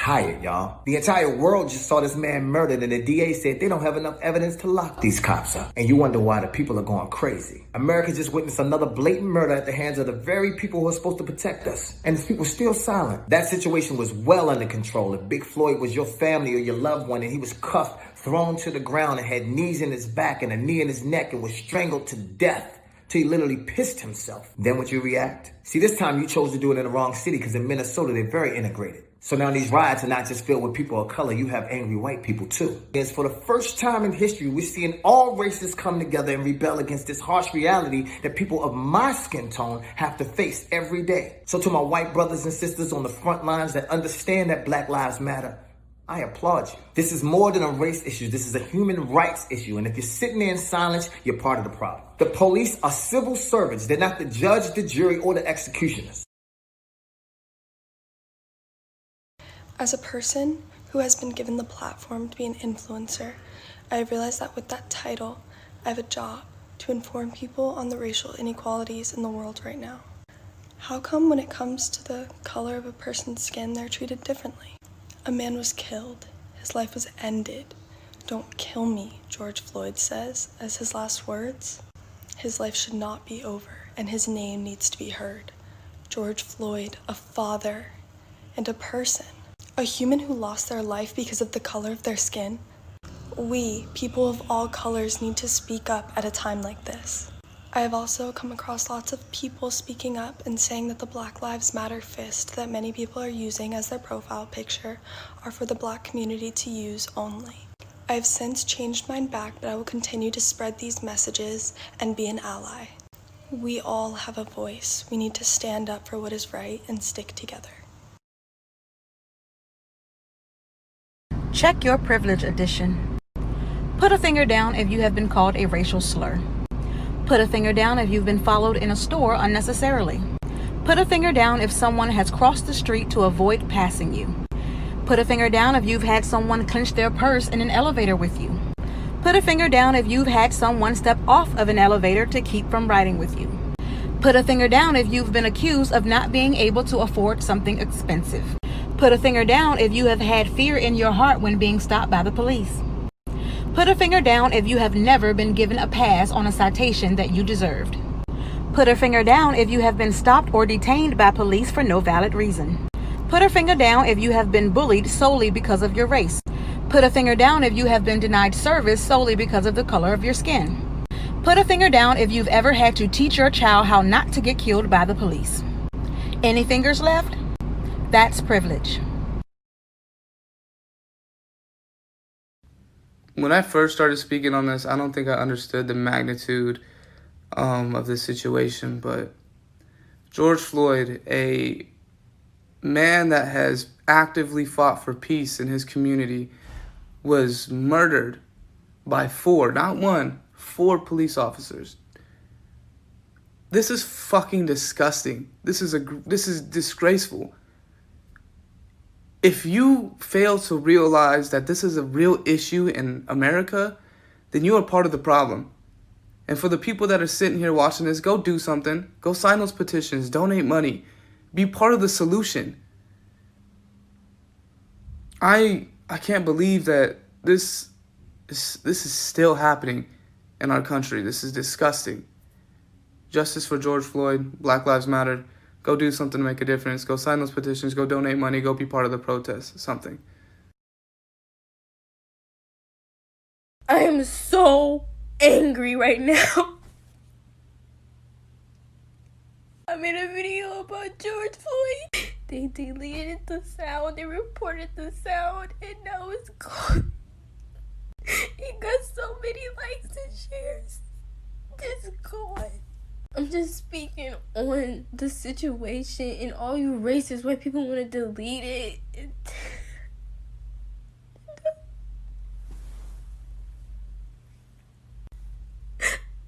tired, y'all. The entire world just saw this man murdered, and the DA said they don't have enough evidence to lock these cops up. And you wonder why the people are going crazy. America just witnessed another blatant murder at the hands of the very people who are supposed to protect us. And the people still silent. That situation was well under control. If Big Floyd was your family or your loved one and he was cuffed, thrown to the ground, and had knees in his back and a knee in his neck and was strangled to death till he literally pissed himself, then would you react? See, this time you chose to do it in the wrong city because in Minnesota, they're very integrated. So now these riots are not just filled with people of color, you have angry white people too. It's for the first time in history, we're seeing all races come together and rebel against this harsh reality that people of my skin tone have to face every day. So to my white brothers and sisters on the front lines that understand that Black Lives Matter, I applaud you. This is more than a race issue. This is a human rights issue. And if you're sitting there in silence, you're part of the problem. The police are civil servants. They're not the judge, the jury, or the executioners. As a person who has been given the platform to be an influencer, I have realized that with that title, I have a job to inform people on the racial inequalities in the world right now. How come when it comes to the color of a person's skin, they're treated differently? A man was killed. His life was ended. "Don't kill me," George Floyd says as his last words. His life should not be over, and his name needs to be heard. George Floyd, a father and a person. A human who lost their life because of the color of their skin. We, people of all colors, need to speak up at a time like this. I have also come across lots of people speaking up and saying that the Black Lives Matter fist that many people are using as their profile picture are for the Black community to use only. I have since changed mine back, but I will continue to spread these messages and be an ally. We all have a voice. We need to stand up for what is right and stick together. Check your privilege edition. Put a finger down if you have been called a racial slur. Put a finger down if you've been followed in a store unnecessarily. Put a finger down if someone has crossed the street to avoid passing you. Put a finger down if you've had someone clench their purse in an elevator with you. Put a finger down if you've had someone step off of an elevator to keep from riding with you. Put a finger down if you've been accused of not being able to afford something expensive. Put a finger down if you have had fear in your heart when being stopped by the police. Put a finger down if you have never been given a pass on a citation that you deserved. Put a finger down if you have been stopped or detained by police for no valid reason. Put a finger down if you have been bullied solely because of your race. Put a finger down if you have been denied service solely because of the color of your skin. Put a finger down if you've ever had to teach your child how not to get killed by the police. Any fingers left? That's privilege. When I first started speaking on this, I don't think I understood the magnitude of this situation, but George Floyd, a man that has actively fought for peace in his community, was murdered by four, not one, four police officers. This is fucking disgusting. This is disgraceful. If you fail to realize that this is a real issue in America, then you are part of the problem. And for the people that are sitting here watching this, go do something. Go sign those petitions. Donate money. Be part of the solution. I can't believe that this is still happening in our country. This is disgusting. Justice for George Floyd. Black Lives Matter. Go do something to make a difference. Go sign those petitions. Go donate money. Go be part of the protest. Something. I am so angry right now. I made a video about George Floyd. They deleted the sound. They reported the sound. And now it's gone. It got so many likes and shares. It's gone. I'm just speaking on the situation, and all you racist white people want to delete it.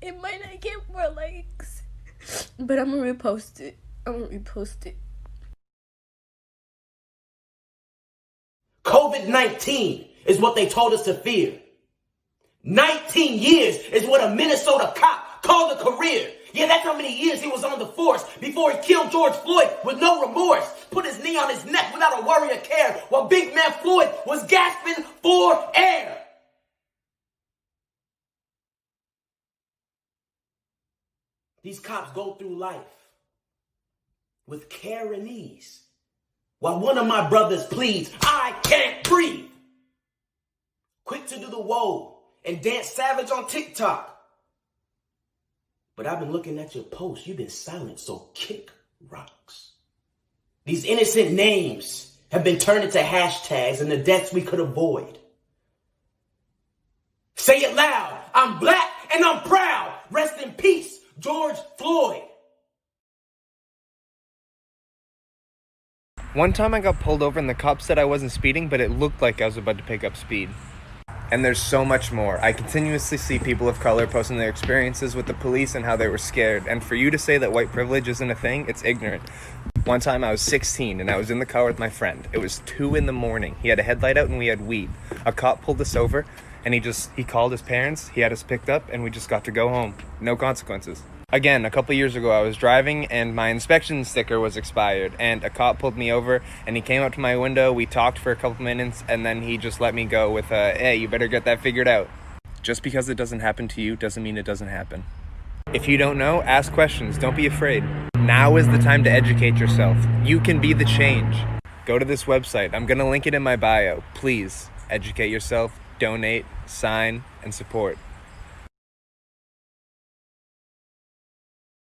It might not get more likes, but I'm gonna repost it. COVID-19 is what they told us to fear. 19 years is what a Minnesota cop called a career. Yeah, that's how many years he was on the force before he killed George Floyd with no remorse. Put his knee on his neck without a worry or care while big man Floyd was gasping for air. These cops go through life with care and ease, while one of my brothers pleads, I can't breathe. Quick to do the whoa and dance savage on TikTok. But I've been looking at your posts. You've been silent, so kick rocks. These innocent names have been turned into hashtags and the deaths we could avoid. Say it loud. I'm black and I'm proud. Rest in peace, George Floyd. One time I got pulled over and the cop said I wasn't speeding, but it looked like I was about to pick up speed. And there's so much more. I continuously see people of color posting their experiences with the police and how they were scared. And for you to say that white privilege isn't a thing, it's ignorant. One time I was 16 and I was in the car with my friend. It was 2 a.m. He had a headlight out and we had weed. A cop pulled us over and he called his parents. He had us picked up and we just got to go home. No consequences. Again, a couple years ago, I was driving and my inspection sticker was expired and a cop pulled me over and he came up to my window. We talked for a couple minutes and then he just let me go with hey, you better get that figured out. Just because it doesn't happen to you doesn't mean it doesn't happen. If you don't know, ask questions. Don't be afraid. Now is the time to educate yourself. You can be the change. Go to this website. I'm going to link it in my bio. Please educate yourself, donate, sign, and support.